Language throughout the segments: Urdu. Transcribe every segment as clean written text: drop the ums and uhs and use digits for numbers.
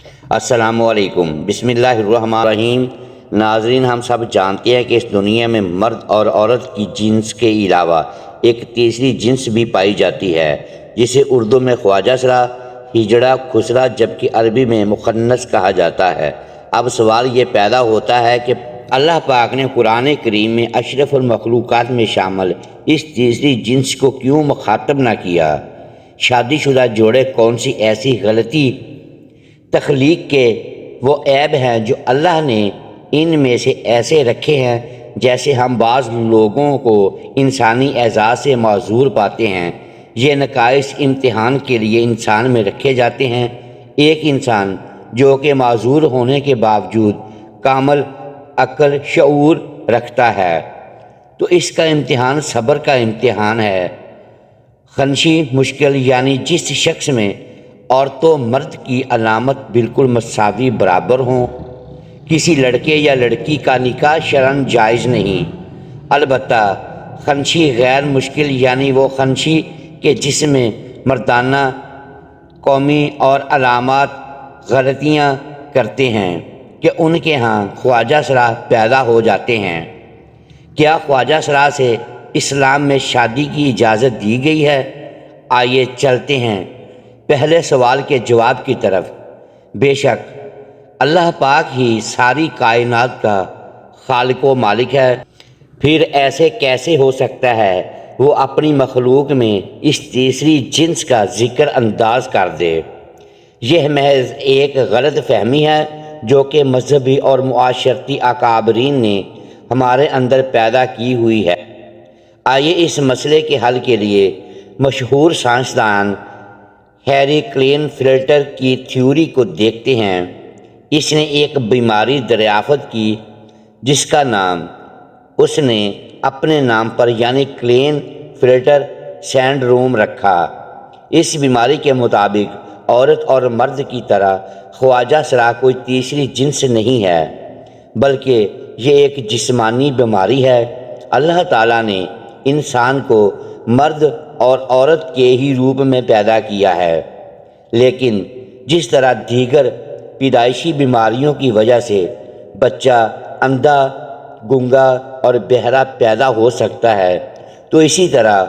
السلام علیکم، بسم اللہ الرحمن الرحیم۔ ناظرین، ہم سب جانتے ہیں کہ اس دنیا میں مرد اور عورت کی جنس کے علاوہ ایک تیسری جنس بھی پائی جاتی ہے، جسے اردو میں خواجہ سرا، ہجڑا، خسرا جبکہ عربی میں مخنث کہا جاتا ہے۔ اب سوال یہ پیدا ہوتا ہے کہ اللہ پاک نے قرآن کریم میں اشرف المخلوقات میں شامل اس تیسری جنس کو کیوں مخاطب نہ کیا؟ شادی شدہ جوڑے کون سی ایسی غلطی تخلیق کے وہ عیب ہیں جو اللہ نے ان میں سے ایسے رکھے ہیں جیسے ہم بعض لوگوں کو انسانی اعزاز سے معذور پاتے ہیں؟ یہ نقائص امتحان کے لیے انسان میں رکھے جاتے ہیں۔ ایک انسان جو کہ معذور ہونے کے باوجود کامل عقل شعور رکھتا ہے تو اس کا امتحان صبر کا امتحان ہے۔ خنشی مشکل یعنی جس شخص میں عورت و مرد کی علامت بالکل مساوی برابر ہوں۔ کسی لڑکے یا لڑکی کا نکاح شرعاً جائز نہیں، البتہ خنشی غیر مشکل یعنی وہ خنشی کہ جس میں مردانہ قومی اور علامات غلطیاں کرتے ہیں کہ ان کے ہاں خواجہ سرا پیدا ہو جاتے ہیں۔ کیا خواجہ سرا سے اسلام میں شادی کی اجازت دی گئی ہے؟ آئیے چلتے ہیں پہلے سوال کے جواب کی طرف۔ بے شک اللہ پاک ہی ساری کائنات کا خالق و مالک ہے، پھر ایسے کیسے ہو سکتا ہے وہ اپنی مخلوق میں اس تیسری جنس کا ذکر انداز کر دے؟ یہ محض ایک غلط فہمی ہے جو کہ مذہبی اور معاشرتی اکابرین نے ہمارے اندر پیدا کی ہوئی ہے۔ آئیے اس مسئلے کے حل کے لیے مشہور سائنسدان ہیری کلین فلٹر کی تھیوری کو دیکھتے ہیں۔ اس نے ایک بیماری دریافت کی جس کا نام اس نے اپنے نام پر یعنی کلین فلٹر سینڈروم رکھا۔ اس بیماری کے مطابق عورت اور مرد کی طرح خواجہ سرا کوئی تیسری جنس نہیں ہے، بلکہ یہ ایک جسمانی بیماری ہے۔ اللہ تعالیٰ نے انسان کو مرد اور عورت کے ہی روپ میں پیدا کیا ہے، لیکن جس طرح دیگر پیدائشی بیماریوں کی وجہ سے بچہ اندھا، گونگا اور بہرا پیدا ہو سکتا ہے، تو اسی طرح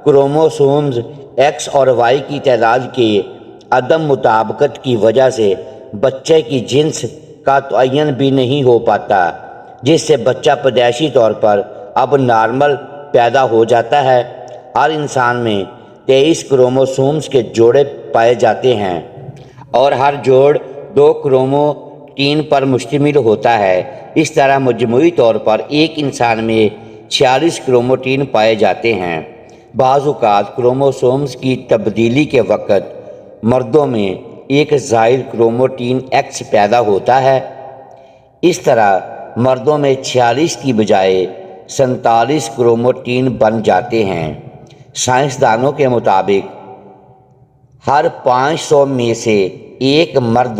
کروموسومز ایکس اور وائی کی تعداد کے عدم مطابقت کی وجہ سے بچے کی جنس کا تعین بھی نہیں ہو پاتا، جس سے بچہ پیدائشی طور پر اب نارمل پیدا ہو جاتا ہے۔ ہر انسان میں 23 کروموسومز کے جوڑے پائے جاتے ہیں اور ہر جوڑ 2 کروموٹین پر مشتمل ہوتا ہے۔ اس طرح مجموعی طور پر ایک انسان میں 46 کروموٹین پائے جاتے ہیں۔ بعض اوقات کروموسومز کی تبدیلی کے وقت مردوں میں ایک زائد کروموٹین ایکس پیدا ہوتا ہے۔ اس طرح مردوں میں 46 کی بجائے 47 کروموٹین بن جاتے ہیں۔ سائنسدانوں کے مطابق ہر 500 میں سے ایک مرد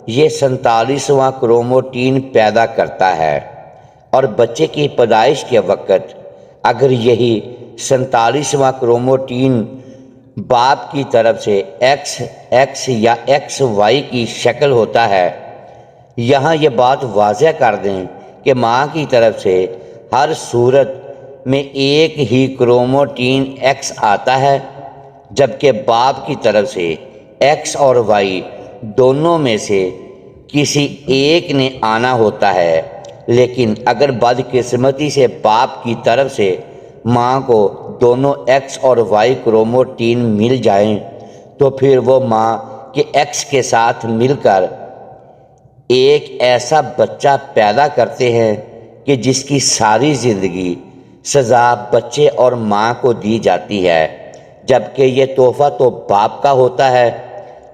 یہ 47واں کروموٹین پیدا کرتا ہے، اور بچے کی پیدائش کے وقت اگر یہی 47واں کروموٹین باپ کی طرف سے ایکس ایکس یا ایکس وائی کی شکل ہوتا ہے۔ یہاں یہ بات واضح کر دیں کہ ماں کی طرف سے ہر صورت میں ایک ہی کروموٹین ایکس آتا ہے، جبکہ باپ کی طرف سے ایکس اور وائی دونوں میں سے کسی ایک نے آنا ہوتا ہے۔ لیکن اگر بدقسمتی سے باپ کی طرف سے ماں کو دونوں ایکس اور وائی کروموٹین مل جائیں تو پھر وہ ماں کے ایکس کے ساتھ مل کر ایک ایسا بچہ پیدا کرتے ہیں کہ جس کی ساری زندگی سزا بچے اور ماں کو دی جاتی ہے، جبکہ یہ تحفہ تو باپ کا ہوتا ہے۔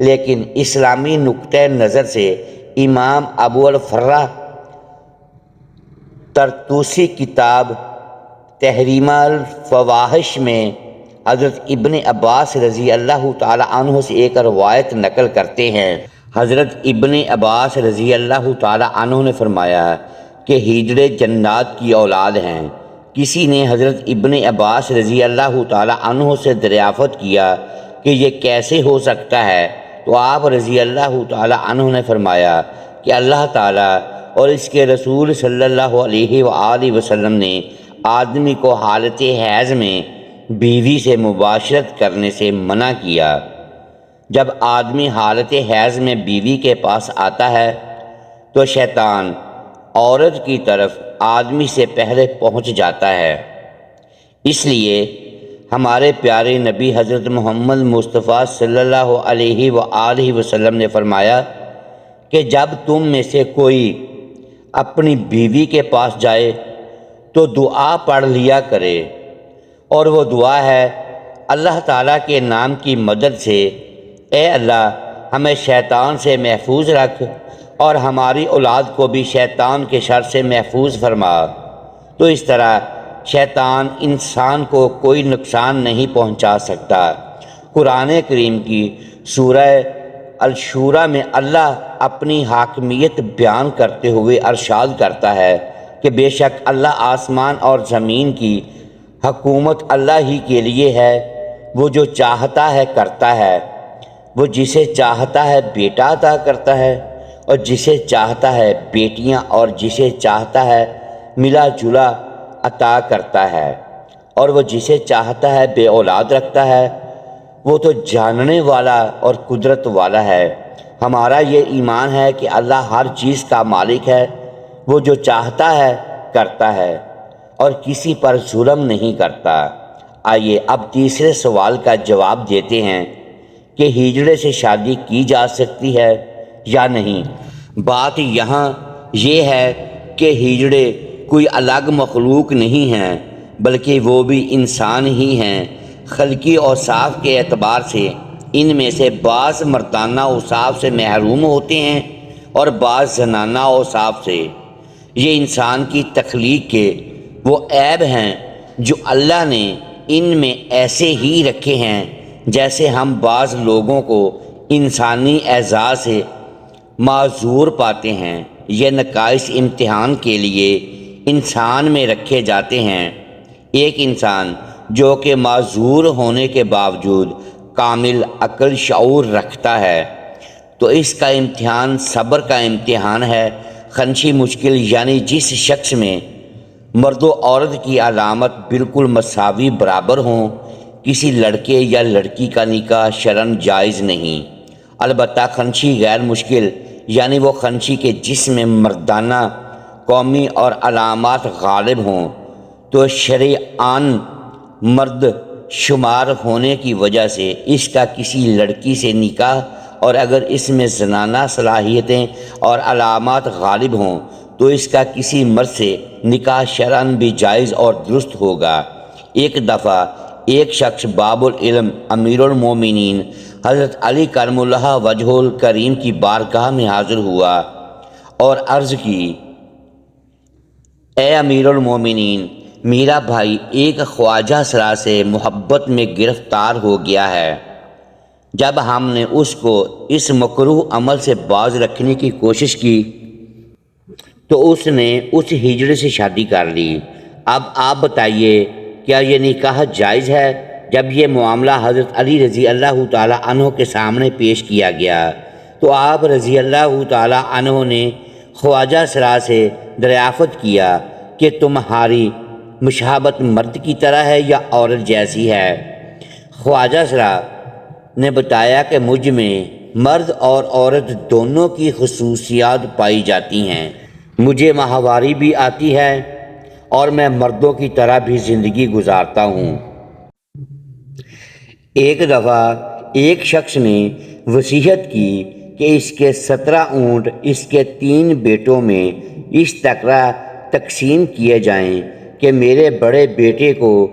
لیکن اسلامی نقطۂ نظر سے امام ابو الفرا طرطوسی کتاب تحریم الفواحش میں حضرت ابن عباس رضی اللہ تعالیٰ عنہ سے ایک روایت نقل کرتے ہیں۔ حضرت ابن عباس رضی اللہ تعالیٰ عنہ نے فرمایا کہ ہجڑے جنات کی اولاد ہیں۔ کسی نے حضرت ابن عباس رضی اللہ تعالیٰ عنہ سے دریافت کیا کہ یہ کیسے ہو سکتا ہے؟ تو آپ رضی اللہ تعالیٰ عنہ نے فرمایا کہ اللہ تعالیٰ اور اس کے رسول صلی اللہ علیہ وآلہ وسلم نے آدمی کو حالت حیض میں بیوی سے مباشرت کرنے سے منع کیا۔ جب آدمی حالت حیض میں بیوی کے پاس آتا ہے تو شیطان عورت کی طرف آدمی سے پہلے پہنچ جاتا ہے۔ اس لیے ہمارے پیارے نبی حضرت محمد مصطفیٰ صلی اللہ علیہ وآلہ وسلم نے فرمایا کہ جب تم میں سے کوئی اپنی بیوی کے پاس جائے تو دعا پڑھ لیا کرے، اور وہ دعا ہے اللہ تعالیٰ کے نام کی مدد سے اے اللہ ہمیں شیطان سے محفوظ رکھ اور ہماری اولاد کو بھی شیطان کے شر سے محفوظ فرما۔ تو اس طرح شیطان انسان کو کوئی نقصان نہیں پہنچا سکتا۔ قرآن کریم کی سورہ الشورى میں اللہ اپنی حاکمیت بیان کرتے ہوئے ارشاد کرتا ہے کہ بے شک اللہ آسمان اور زمین کی حکومت اللہ ہی کے لیے ہے، وہ جو چاہتا ہے کرتا ہے، وہ جسے چاہتا ہے بیٹا عطا کرتا ہے اور جسے چاہتا ہے بیٹیاں، اور جسے چاہتا ہے ملا جلا عطا کرتا ہے، اور وہ جسے چاہتا ہے بے اولاد رکھتا ہے۔ وہ تو جاننے والا اور قدرت والا ہے۔ ہمارا یہ ایمان ہے کہ اللہ ہر چیز کا مالک ہے، وہ جو چاہتا ہے کرتا ہے اور کسی پر ظلم نہیں کرتا۔ آئیے اب تیسرے سوال کا جواب دیتے ہیں کہ ہجڑے سے شادی کی جا سکتی ہے یا نہیں۔ بات یہاں یہ ہے کہ ہجڑے کوئی الگ مخلوق نہیں ہیں، بلکہ وہ بھی انسان ہی ہیں۔ خلقی اوصاف کے اعتبار سے ان میں سے بعض مردانہ اوصاف سے محروم ہوتے ہیں اور بعض زنانہ اوصاف سے۔ یہ انسان کی تخلیق کے وہ عیب ہیں جو اللہ نے ان میں ایسے ہی رکھے ہیں جیسے ہم بعض لوگوں کو انسانی اعضاء سے معذور پاتے ہیں۔ یہ نقائص امتحان کے لیے انسان میں رکھے جاتے ہیں۔ ایک انسان جو کہ معذور ہونے کے باوجود کامل عقل شعور رکھتا ہے تو اس کا امتحان صبر کا امتحان ہے۔ خنشی مشکل یعنی جس شخص میں مرد و عورت کی علامت بالکل مساوی برابر ہوں، کسی لڑکے یا لڑکی کا نکاح شرعاً جائز نہیں۔ البتہ خنشی غیر مشکل یعنی وہ خنشی کے جسم میں مردانہ قومی اور علامات غالب ہوں تو شرعاً مرد شمار ہونے کی وجہ سے اس کا کسی لڑکی سے نکاح، اور اگر اس میں زنانہ صلاحیتیں اور علامات غالب ہوں تو اس کا کسی مرد سے نکاح شرعاً بھی جائز اور درست ہوگا۔ ایک دفعہ ایک شخص باب العلم امیر المومنین حضرت علی کرم اللہ وجہ الکریم کی بارگاہ میں حاضر ہوا اور عرض کی، اے امیر المومنین، میرا بھائی ایک خواجہ سرا سے محبت میں گرفتار ہو گیا ہے۔ جب ہم نے اس کو اس مکروہ عمل سے باز رکھنے کی کوشش کی تو اس نے اس ہجڑے سے شادی کر لی۔ اب آپ بتائیے کیا یہ نکاح جائز ہے؟ جب یہ معاملہ حضرت علی رضی اللہ تعالیٰ عنہ کے سامنے پیش کیا گیا تو آپ رضی اللہ تعالیٰ عنہ نے خواجہ سرا سے دریافت کیا کہ تمہاری مشابہت مرد کی طرح ہے یا عورت جیسی ہے؟ خواجہ سرا نے بتایا کہ مجھ میں مرد اور عورت دونوں کی خصوصیات پائی جاتی ہیں، مجھے ماہواری بھی آتی ہے اور میں مردوں کی طرح بھی زندگی گزارتا ہوں۔ ایک دفعہ ایک شخص نے وصیت کی کہ اس کے 17 اونٹ اس کے 3 بیٹوں میں اس طرح تقسیم کیے جائیں کہ میرے بڑے بیٹے کو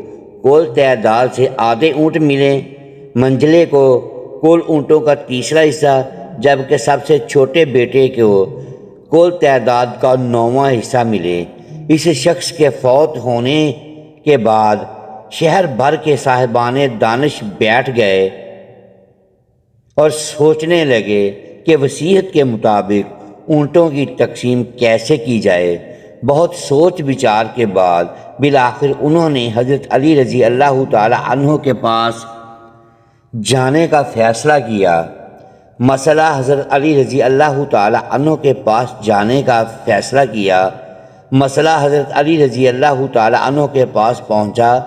کل تعداد سے آدھے اونٹ ملیں، منجلے کو کل اونٹوں کا تیسرا حصہ، جبکہ سب سے چھوٹے بیٹے کو کل تعداد کا 9واں حصہ ملے۔ اس شخص کے فوت ہونے کے بعد شہر بھر کے صاحبان دانش بیٹھ گئے اور سوچنے لگے کہ وصیت کے مطابق اونٹوں کی تقسیم کیسے کی جائے۔ بہت سوچ بچار کے بعد بالآخر انہوں نے حضرت علی رضی اللہ تعالی عنہ کے پاس جانے کا فیصلہ کیا۔ مسئلہ حضرت علی رضی اللہ تعالی عنہ کے پاس جانے کا فیصلہ کیا۔ مسئلہ حضرت علی رضی اللہ تعالی عنہ کے پاس پہنچا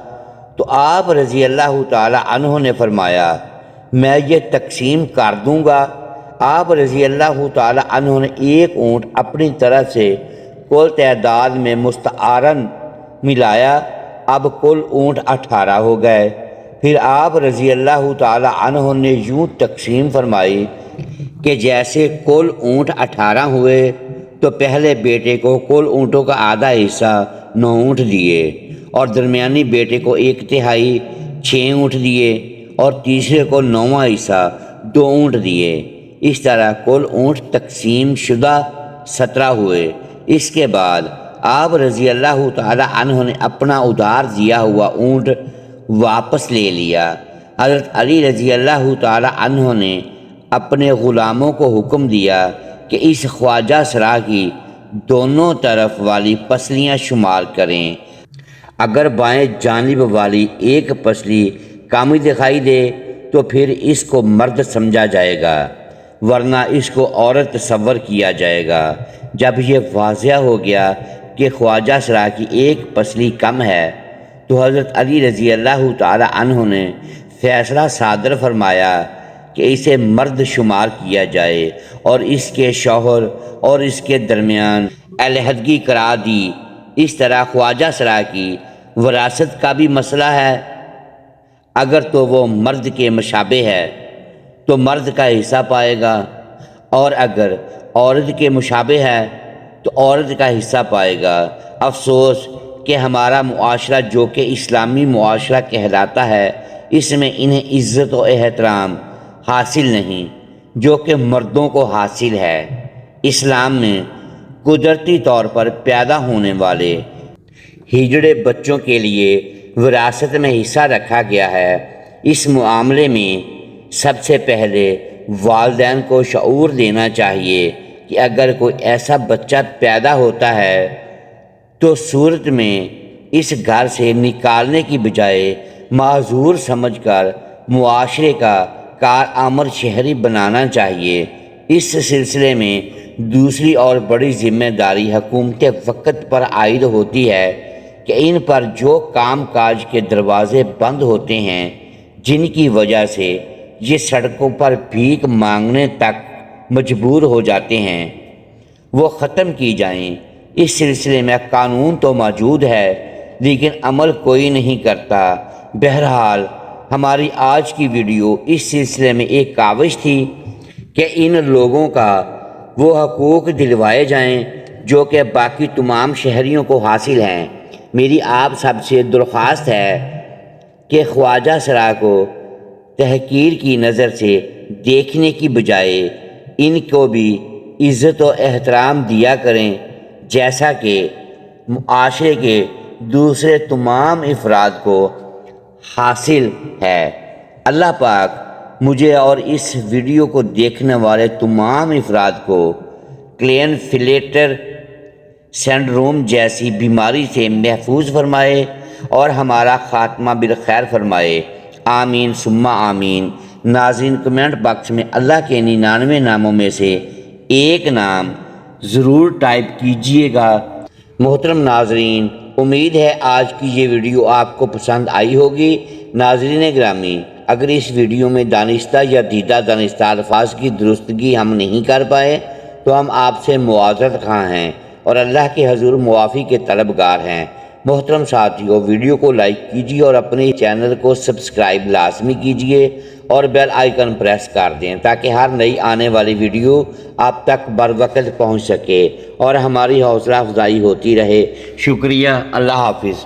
تو آپ رضی اللہ تعالی عنہ نے فرمایا میں یہ تقسیم کر دوں گا۔ آپ رضی اللہ تعالی عنہ نے ایک اونٹ اپنی طرف سے کل تعداد میں مستعارن ملایا، اب کل اونٹ 18 ہو گئے۔ پھر آپ رضی اللہ تعالی عنہ نے یوں تقسیم فرمائی کہ جیسے کل اونٹ 18 ہوئے تو پہلے بیٹے کو کل اونٹوں کا آدھا حصہ 9 اونٹ دیے، اور درمیانی بیٹے کو 1/3 6 اونٹ دیے، اور تیسرے کو 9واں حصہ 2 اونٹ دیے۔ اس طرح کل اونٹ تقسیم شدہ 17 ہوئے۔ اس کے بعد آپ رضی اللہ تعالی عنہ نے اپنا ادھار دیا ہوا اونٹ واپس لے لیا۔ حضرت علی رضی اللہ تعالی عنہ نے اپنے غلاموں کو حکم دیا کہ اس خواجہ سرا کی دونوں طرف والی پسلیاں شمار کریں، اگر بائیں جانب والی ایک پسلی کم دکھائی دے تو پھر اس کو مرد سمجھا جائے گا، ورنہ اس کو عورت تصور کیا جائے گا۔ جب یہ واضح ہو گیا کہ خواجہ سرا کی ایک پسلی کم ہے تو حضرت علی رضی اللہ تعالی عنہ نے فیصلہ صادر فرمایا کہ اسے مرد شمار کیا جائے اور اس کے شوہر اور اس کے درمیان علیحدگی کرا دی۔ اس طرح خواجہ سرا کی وراثت کا بھی مسئلہ ہے، اگر تو وہ مرد کے مشابہ ہے تو مرد کا حصہ پائے گا، اور اگر عورت کے مشابہ ہے تو عورت کا حصہ پائے گا۔ افسوس کہ ہمارا معاشرہ جو کہ اسلامی معاشرہ کہلاتا ہے، اس میں انہیں عزت و احترام حاصل نہیں جو کہ مردوں کو حاصل ہے۔ اسلام میں قدرتی طور پر پیدا ہونے والے ہجڑے بچوں کے لیے وراثت میں حصہ رکھا گیا ہے۔ اس معاملے میں سب سے پہلے والدین کو شعور دینا چاہیے کہ اگر کوئی ایسا بچہ پیدا ہوتا ہے تو صورت میں اس گھر سے نکالنے کی بجائے معذور سمجھ کر معاشرے کا کارآمد شہری بنانا چاہیے۔ اس سلسلے میں دوسری اور بڑی ذمہ داری حکومت وقت پر عائد ہوتی ہے کہ ان پر جو کام کاج کے دروازے بند ہوتے ہیں، جن کی وجہ سے یہ سڑکوں پر بھیک مانگنے تک مجبور ہو جاتے ہیں، وہ ختم کی جائیں۔ اس سلسلے میں قانون تو موجود ہے لیکن عمل کوئی نہیں کرتا۔ بہرحال ہماری آج کی ویڈیو اس سلسلے میں ایک کاوش تھی کہ ان لوگوں کا وہ حقوق دلوائے جائیں جو کہ باقی تمام شہریوں کو حاصل ہیں۔ میری آپ سب سے درخواست ہے کہ خواجہ سرا کو تحقیر کی نظر سے دیکھنے کی بجائے ان کو بھی عزت و احترام دیا کریں جیسا کہ معاشرے کے دوسرے تمام افراد کو حاصل ہے۔ اللہ پاک مجھے اور اس ویڈیو کو دیکھنے والے تمام افراد کو کلین فلیٹر سنڈروم جیسی بیماری سے محفوظ فرمائے اور ہمارا خاتمہ بالخیر فرمائے۔ آمین ثم آمین۔ ناظرین کمنٹ باکس میں اللہ کے 99 ناموں میں سے ایک نام ضرور ٹائپ کیجئے گا۔ محترم ناظرین، امید ہے آج کی یہ ویڈیو آپ کو پسند آئی ہوگی۔ ناظرین گرامی، اگر اس ویڈیو میں دانستہ یا دیدہ دانستہ الفاظ کی درستگی ہم نہیں کر پائے تو ہم آپ سے معذرت خواہ ہیں اور اللہ کے حضور معافی کے طلبگار ہیں۔ محترم ساتھیو، ویڈیو کو لائک کیجیے اور اپنے چینل کو سبسکرائب لازمی کیجیے اور بیل آئیکن پریس کر دیں تاکہ ہر نئی آنے والی ویڈیو آپ تک بروقت پہنچ سکے اور ہماری حوصلہ افزائی ہوتی رہے۔ شکریہ، اللہ حافظ۔